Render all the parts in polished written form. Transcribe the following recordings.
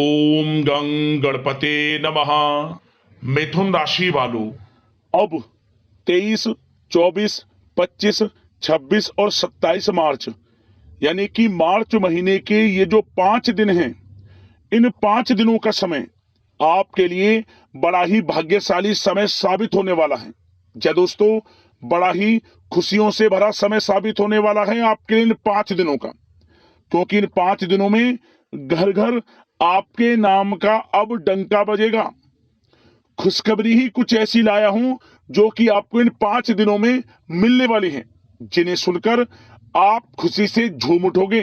ओम गं गणपते नमः। मिथुन राशि वालों, अब 23, 24, 25, 26 और 27 मार्च यानी कि मार्च महीने के ये जो 5 दिन हैं, इन 5 दिनों का समय आपके लिए बड़ा ही भाग्यशाली समय साबित होने वाला है। जय दोस्तों, बड़ा ही खुशियों से भरा समय साबित होने वाला है आपके लिए इन 5 दिनों का, क्योंकि इन 5 दिनों में घर घर आपके नाम का अब डंका बजेगा। खुशखबरी ही कुछ ऐसी लाया हूं जो कि आपको इन 5 दिनों में मिलने वाली है, जिन्हें सुनकर आप खुशी से झूम उठोगे।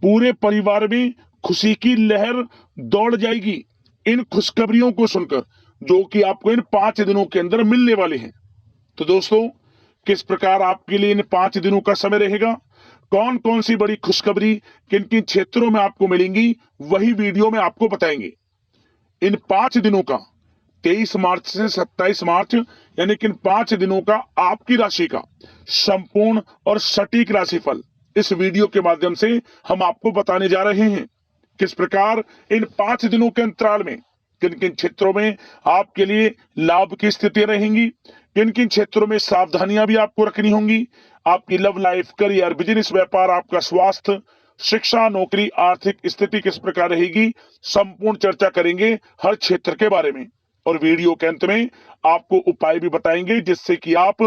पूरे परिवार में खुशी की लहर दौड़ जाएगी इन खुशखबरियों को सुनकर, जो कि आपको इन 5 दिनों के अंदर मिलने वाली है। तो दोस्तों, किस प्रकार आपके लिए इन 5 दिनों का समय रहेगा, कौन कौन सी बड़ी खुशखबरी किन किन क्षेत्रों में आपको मिलेंगी, वही वीडियो में आपको बताएंगे। इन 5 दिनों का 23 मार्च से 27 मार्च यानी कि इन 5 दिनों का आपकी राशि का संपूर्ण और सटीक राशिफल इस वीडियो के माध्यम से हम आपको बताने जा रहे हैं। किस प्रकार इन 5 दिनों के अंतराल में किन किन क्षेत्रों में आपके लिए लाभ की स्थितियां रहेंगी, किन किन क्षेत्रों में सावधानियां भी आपको रखनी होंगी। आपकी लव लाइफ, करियर, बिजनेस, व्यापार, आपका स्वास्थ्य, शिक्षा, नौकरी, आर्थिक स्थिति किस प्रकार रहेगी, संपूर्ण चर्चा करेंगे हर क्षेत्र के बारे में। और वीडियो के अंत में आपको उपाय भी बताएंगे जिससे कि आप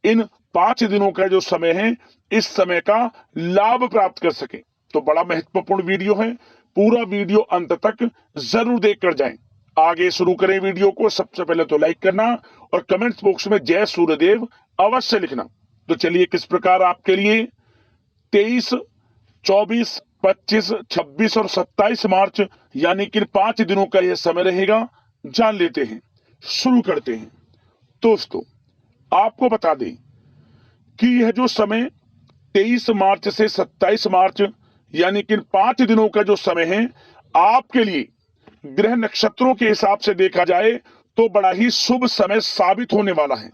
इन 5 दिनों का जो समय है, इस समय का लाभ प्राप्त कर सके। तो बड़ा महत्वपूर्ण वीडियो है, पूरा वीडियो अंत तक जरूर देखकर जाएं। आगे शुरू करें वीडियो को। सबसे पहले तो लाइक करना और कमेंट्स बॉक्स में जय सूर्यदेव अवश्य लिखना। तो चलिए, किस प्रकार आपके लिए 23, 24, 25, 26 और 27 मार्च यानी कि 5 दिनों का यह समय रहेगा, जान लेते हैं। शुरू करते हैं। दोस्तों, आपको बता दें कि यह जो समय 23 मार्च से 27 मार्च यानी कि 5 दिनों का जो समय है, आपके लिए ग्रह नक्षत्रों के हिसाब से देखा जाए तो बड़ा ही शुभ समय साबित होने वाला है।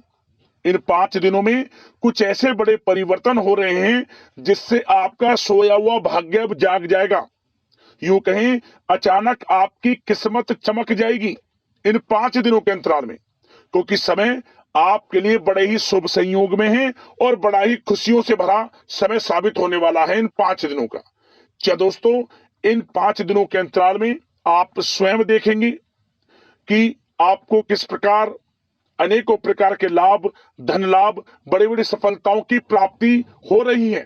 इन 5 दिनों में कुछ ऐसे बड़े परिवर्तन हो रहे हैं जिससे आपका सोया हुआ भाग्य अब जाग जाएगा। यूं कहें, अचानक आपकी किस्मत चमक जाएगी इन 5 दिनों के अंतराल में, क्योंकि समय आपके लिए बड़े ही शुभ संयोग में है और बड़ा ही खुशियों से भरा समय साबित होने वाला है इन 5 दिनों का। क्या दोस्तों, इन 5 दिनों के अंतराल में आप स्वयं देखेंगे कि आपको किस प्रकार अनेकों प्रकार के लाभ, धन लाभ, बड़ी बड़ी सफलताओं की प्राप्ति हो रही है।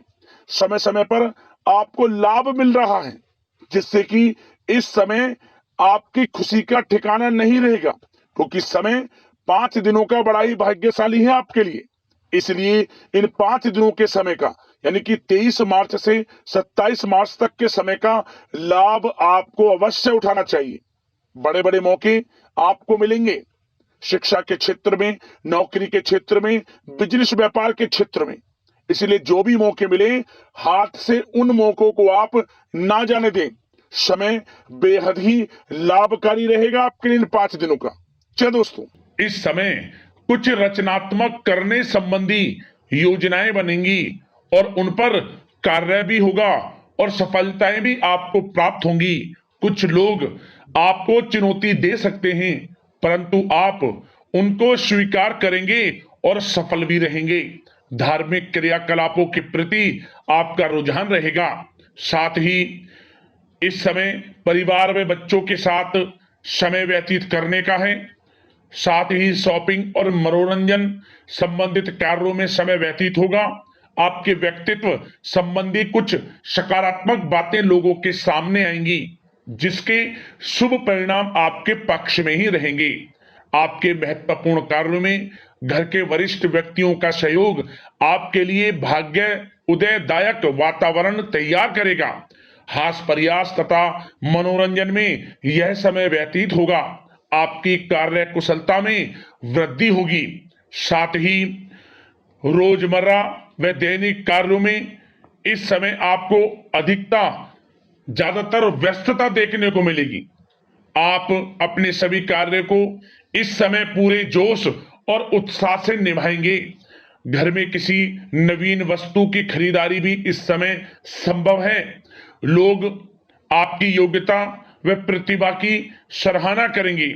समय समय पर आपको लाभ मिल रहा है, जिससे कि इस समय आपकी खुशी का ठिकाना नहीं रहेगा, क्योंकि समय 5 दिनों का बड़ा ही भाग्यशाली है आपके लिए। इसलिए इन 5 दिनों के समय का यानी कि 23 मार्च से 27 मार्च तक के समय का लाभ आपको अवश्य उठाना चाहिए। बड़े बड़े मौके आपको मिलेंगे, शिक्षा के क्षेत्र में, नौकरी के क्षेत्र में, बिजनेस व्यापार के क्षेत्र में। इसलिए जो भी मौके मिले, हाथ से उन मौकों को आप ना जाने दें। समय बेहद ही लाभकारी रहेगा आपके लिए इन 5 दिनों का। चलो दोस्तों, इस समय कुछ रचनात्मक करने संबंधी योजनाएं बनेंगी और उन पर कार्य भी होगा और सफलताएं भी आपको प्राप्त होंगी। कुछ लोग आपको चुनौती दे सकते हैं, परंतु आप उनको स्वीकार करेंगे और सफल भी रहेंगे। धार्मिक क्रियाकलापों के प्रति आपका रुझान रहेगा। साथ ही इस समय परिवार में बच्चों के साथ समय व्यतीत करने का है। साथ ही शॉपिंग और मनोरंजन संबंधित कार्यों में समय व्यतीत होगा। आपके व्यक्तित्व संबंधी कुछ सकारात्मक बातें लोगों के सामने आएंगी, जिसके शुभ परिणाम आपके पक्ष में ही रहेंगे। आपके महत्वपूर्ण कार्यों में घर के वरिष्ठ व्यक्तियों का सहयोग आपके लिए भाग्य उदयदायक वातावरण तैयार करेगा। हास प्रयास तथा मनोरंजन में यह समय व्यतीत होगा। आपकी कार्य कुशलता में वृद्धि होगी। साथ ही रोजमर्रा व दैनिक कार्यों में इस समय आपको अधिकता ज्यादातर व्यस्तता देखने को मिलेगी। आप अपने सभी कार्य को इस समय पूरे जोश और उत्साह से निभाएंगे। घर में किसी नवीन वस्तु की खरीदारी भी इस समय संभव है। लोग आपकी योग्यता वे प्रतिभा की सराहना करेंगे।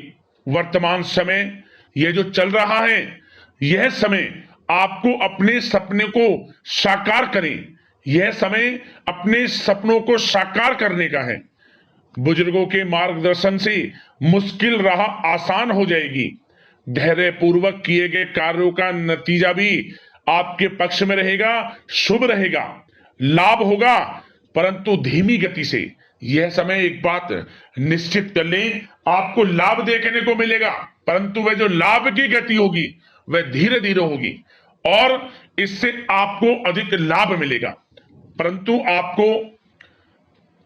वर्तमान समय यह जो चल रहा है, यह समय आपको अपने सपने को साकार करें, यह समय अपने सपनों को साकार करने का है। बुजुर्गों के मार्गदर्शन से मुश्किल राह आसान हो जाएगी। धैर्य पूर्वक किए गए कार्यों का नतीजा भी आपके पक्ष में रहेगा, शुभ रहेगा, लाभ होगा, परंतु धीमी गति से। यह समय एक बात निश्चित कर लें, आपको लाभ देखने को मिलेगा, परंतु वह जो लाभ की गति होगी वह धीरे धीरे होगी और इससे आपको अधिक लाभ मिलेगा। परंतु आपको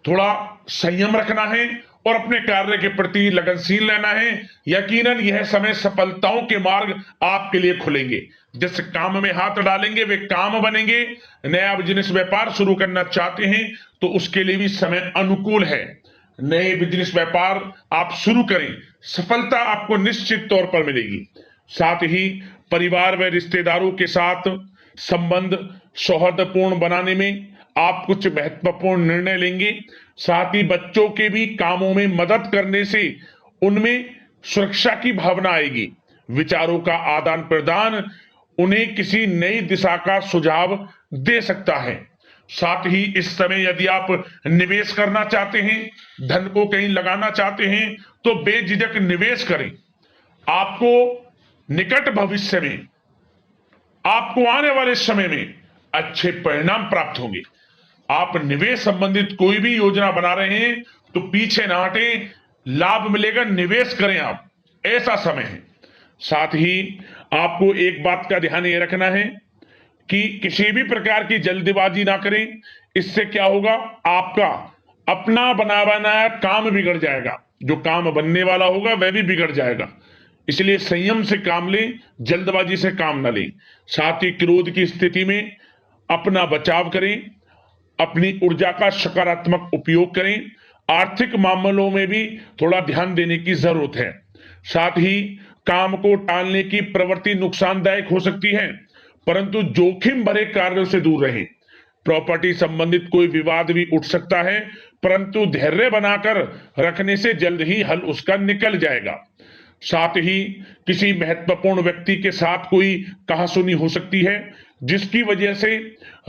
थोड़ा संयम रखना है और अपने कार्य के प्रति लगनशील रहना है। यकीनन यह समय सफलताओं के मार्ग आपके लिए खुलेंगे। जिस काम में हाथ डालेंगे वे काम बनेंगे। नया बिजनेस व्यापार शुरू करना चाहते हैं तो उसके लिए भी समय अनुकूल है। नए बिजनेस व्यापार आप शुरू करें, सफलता आपको निश्चित तौर पर मिलेगी। साथ ही परिवार व रिश्तेदारों के साथ संबंध सौहार्दपूर्ण बनाने में आप कुछ महत्वपूर्ण निर्णय लेंगे। साथ ही बच्चों के भी कामों में मदद करने से उनमें सुरक्षा की भावना आएगी। विचारों का आदान प्रदान उन्हें किसी नई दिशा का सुझाव दे सकता है। साथ ही इस समय यदि आप निवेश करना चाहते हैं, धन को कहीं लगाना चाहते हैं तो बेझिझक निवेश करें। आपको निकट भविष्य में, आपको आने वाले समय में अच्छे परिणाम प्राप्त होंगे। आप निवेश संबंधित कोई भी योजना बना रहे हैं तो पीछे ना हटें, लाभ मिलेगा, निवेश करें आप, ऐसा समय है। साथ ही आपको एक बात का ध्यान ये रखना है कि किसी भी प्रकार की जल्दबाजी ना करें। इससे क्या होगा, आपका अपना बना बनाया काम बिगड़ जाएगा, जो काम बनने वाला होगा वह भी बिगड़ जाएगा। इसलिए संयम से काम लें, जल्दबाजी से काम न लें। साथ ही क्रोध की स्थिति में अपना बचाव करें, अपनी ऊर्जा का सकारात्मक उपयोग करें। आर्थिक मामलों में भी थोड़ा ध्यान देने की जरूरत है। साथ ही काम को टालने की प्रवृत्ति नुकसानदायक हो सकती है, परंतु जोखिम भरे कार्यों से दूर रहें। प्रॉपर्टी संबंधित कोई विवाद भी उठ सकता है, परंतु धैर्य बनाकर रखने से जल्द ही हल उसका निकल जाएगा। साथ ही किसी महत्वपूर्ण व्यक्ति के साथ कोई कहासुनी हो सकती है, जिसकी वजह से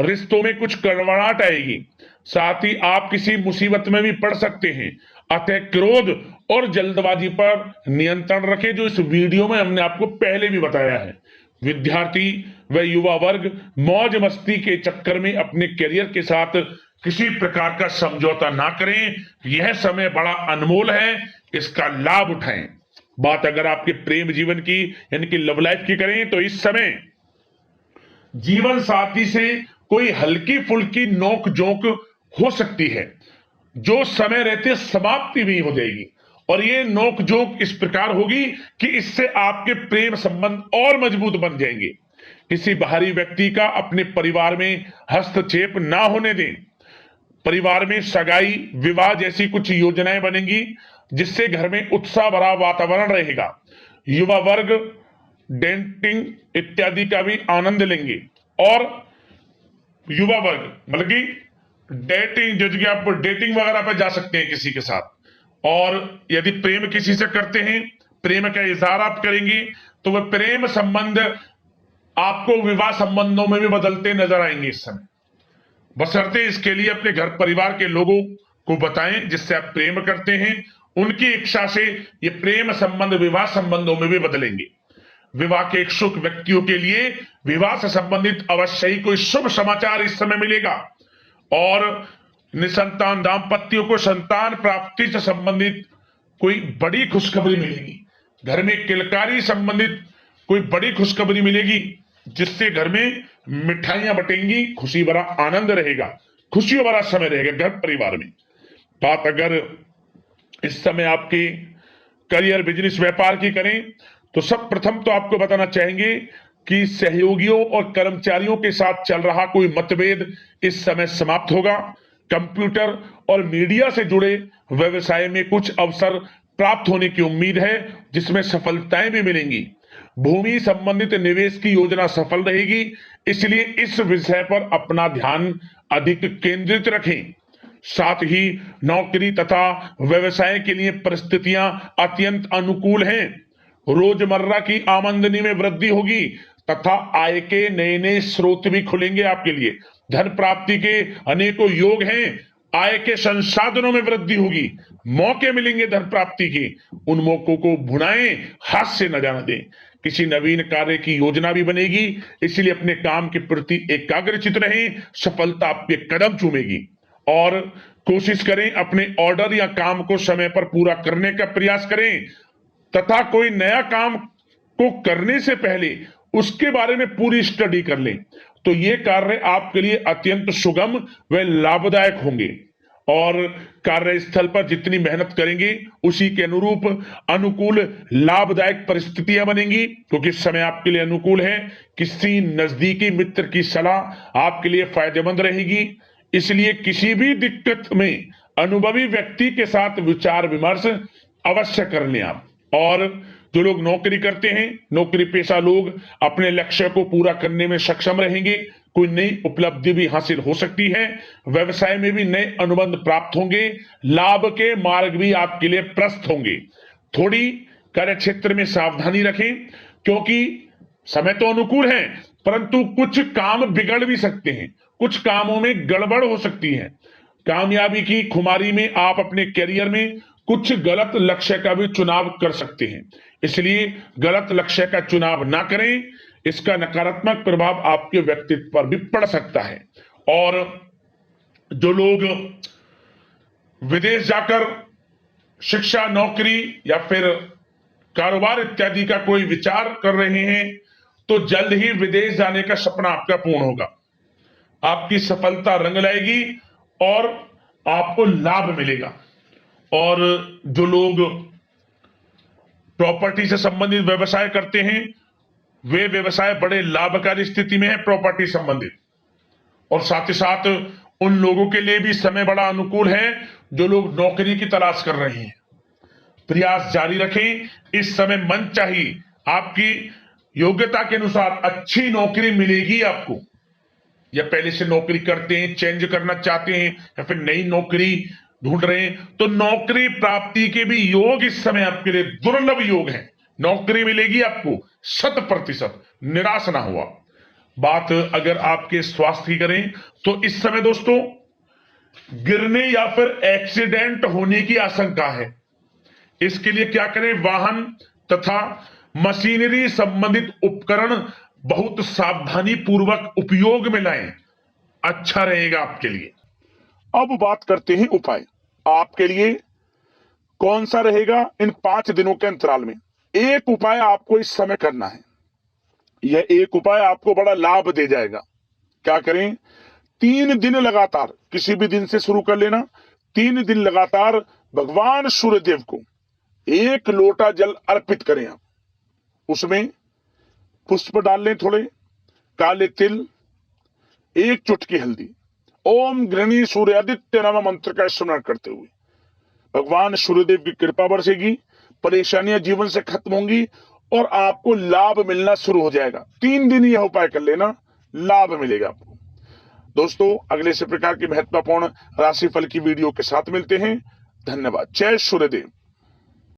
रिश्तों में कुछ कड़वाहट आएगी। साथ ही आप किसी मुसीबत में भी पड़ सकते हैं। अतः क्रोध और जल्दबाजी पर नियंत्रण रखें, जो इस वीडियो में हमने आपको पहले भी बताया है। विद्यार्थी व युवा वर्ग मौज मस्ती के चक्कर में अपने करियर के साथ किसी प्रकार का समझौता ना करें। यह समय बड़ा अनमोल है, इसका लाभ उठाएं। बात अगर आपके प्रेम जीवन की यानी कि लव लाइफ की करें तो इस समय जीवन साथी से कोई हल्की फुल्की नोक झोंक हो सकती है, जो समय रहते समाप्ति भी हो जाएगी। और ये नोक झोंक इस प्रकार होगी कि इससे आपके प्रेम संबंध और मजबूत बन जाएंगे। किसी बाहरी व्यक्ति का अपने परिवार में हस्तक्षेप ना होने दें। परिवार में सगाई, विवाह जैसी कुछ योजनाएं बनेंगी, जिससे घर में उत्साह भरा वातावरण रहेगा। युवा वर्ग डेटिंग इत्यादि का भी आनंद लेंगे। और युवा वर्ग मतलब कि डेटिंग, जैसे कि आप डेटिंग वगैरह पर जा सकते हैं किसी के साथ। और यदि प्रेम किसी से करते हैं, प्रेम का इजहार आप करेंगे, तो वह प्रेम संबंध आपको विवाह संबंधों में भी बदलते नजर आएंगे इस समय। बशर्ते इसके लिए अपने घर परिवार के लोगों को बताएं जिससे आप प्रेम करते हैं। उनकी इच्छा से ये प्रेम संबंध विवाह संबंधों में भी बदलेंगे। विवाह के इच्छुक व्यक्तियों के लिए विवाह से संबंधित अवश्य ही कोई शुभ समाचार इस समय मिलेगा। और निसंतान दाम्पत्यों को संतान प्राप्ति से संबंधित कोई बड़ी खुशखबरी मिलेगी। घर में किलकारी संबंधित कोई बड़ी खुशखबरी मिलेगी, जिससे घर में मिठाइयां बटेंगी, खुशी भरा आनंद रहेगा, खुशियों भरा समय रहेगा घर परिवार में। बात अगर इस समय आपके करियर, बिजनेस, व्यापार की करें तो सब प्रथम तो आपको बताना चाहेंगे कि सहयोगियों और कर्मचारियों के साथ चल रहा कोई मतभेद इस समय समाप्त होगा। कंप्यूटर और मीडिया से जुड़े व्यवसाय में कुछ अवसर प्राप्त होने की उम्मीद है, जिसमें सफलताएं भी मिलेंगी। भूमि संबंधित निवेश की योजना सफल रहेगी, इसलिए इस विषय पर अपना ध्यान अधिक केंद्रित रखें। साथ ही नौकरी तथा व्यवसाय के लिए परिस्थितियां अत्यंत अनुकूल हैं। रोजमर्रा की आमदनी में वृद्धि होगी तथा आय के नए नए स्रोत भी खुलेंगे आपके लिए। धन प्राप्ति के अनेकों योग हैं। आय के संसाधनों में वृद्धि होगी, मौके मिलेंगे धन प्राप्ति के। उन मौकों को भुनाएं, हाथ से न जाने दें। किसी नवीन कार्य की योजना भी बनेगी, इसलिए अपने काम के प्रति एकाग्रचित रहें, सफलता आपके कदम चूमेगी। और कोशिश करें अपने ऑर्डर या काम को समय पर पूरा करने का प्रयास करें तथा कोई नया काम को करने से पहले उसके बारे में पूरी स्टडी कर लें, तो ये कार्य आपके लिए अत्यंत सुगम व लाभदायक होंगे। और कार्यस्थल पर जितनी मेहनत करेंगे उसी के अनुरूप अनुकूल लाभदायक परिस्थितियां बनेंगी, क्योंकि समय आपके लिए अनुकूल है। किसी नजदीकी मित्र की सलाह आपके लिए फायदेमंद रहेगी, इसलिए किसी भी दिक्कत में अनुभवी व्यक्ति के साथ विचार विमर्श अवश्य कर लें आप। और जो लोग नौकरी करते हैं, नौकरी पेशा लोग अपने लक्ष्य को पूरा करने में सक्षम रहेंगे। कोई नई उपलब्धि भी हासिल हो सकती है। व्यवसाय में भी नए अनुबंध प्राप्त होंगे। लाभ के मार्ग भी आपके लिए प्रशस्त होंगे। थोड़ी कार्य क्षेत्र में सावधानी रखें, क्योंकि समय तो अनुकूल है परंतु कुछ काम बिगड़ भी सकते हैं, कुछ कामों में गड़बड़ हो सकती है। कामयाबी की खुमारी में आप अपने करियर में कुछ गलत लक्ष्य का भी चुनाव कर सकते हैं, इसलिए गलत लक्ष्य का चुनाव ना करें। इसका नकारात्मक प्रभाव आपके व्यक्तित्व पर भी पड़ सकता है। और जो लोग विदेश जाकर शिक्षा, नौकरी या फिर कारोबार इत्यादि का कोई विचार कर रहे हैं, तो जल्द ही विदेश जाने का सपना आपका पूर्ण होगा। आपकी सफलता रंग लाएगी और आपको लाभ मिलेगा। और जो लोग प्रॉपर्टी से संबंधित व्यवसाय करते हैं, वे व्यवसाय बड़े लाभकारी स्थिति में है प्रॉपर्टी संबंधित। और साथ ही साथ उन लोगों के लिए भी समय बड़ा अनुकूल है जो लोग नौकरी की तलाश कर रहे हैं। प्रयास जारी रखें। इस समय मन चाहिए आपकी योग्यता के अनुसार अच्छी नौकरी मिलेगी आपको। या पहले से नौकरी करते हैं, चेंज करना चाहते हैं, या फिर नई नौकरी ढूंढ रहे हैं, तो नौकरी प्राप्ति के भी योग इस समय आपके लिए दुर्लभ योग है। नौकरी मिलेगी आपको 100%, निराश ना हुआ। बात अगर आपके स्वास्थ्य की करें तो इस समय दोस्तों गिरने या फिर एक्सीडेंट होने की आशंका है। इसके लिए क्या करें? वाहन तथा मशीनरी संबंधित उपकरण बहुत सावधानी पूर्वक उपयोग में लाएं, अच्छा रहेगा आपके लिए। अब बात करते हैं उपाय। आपके लिए कौन सा रहेगा इन 5 दिनों के अंतराल में? एक उपाय आपको इस समय करना है। यह एक उपाय आपको बड़ा लाभ दे जाएगा। क्या करें? 3 दिन लगातार, किसी भी दिन से शुरू कर लेना, 3 दिन लगातार भगवान सूर्यदेव को 1 लोटा जल अर्पित करें आप। उसमें पुष्प डाल लें, थोड़े काले तिल, 1 चुटकी हल्दी, ओम गृणी सूर्यादित्य नमः मंत्र का स्मरण करते हुए भगवान सूर्यदेव की कृपा बरसेगी, परेशानियां जीवन से खत्म होंगी और आपको लाभ मिलना शुरू हो जाएगा। 3 दिन यह उपाय कर लेना, लाभ मिलेगा आपको। दोस्तों, अगले इसी प्रकार की महत्वपूर्ण राशिफल की वीडियो के साथ मिलते हैं। धन्यवाद। जय सूर्यदेव।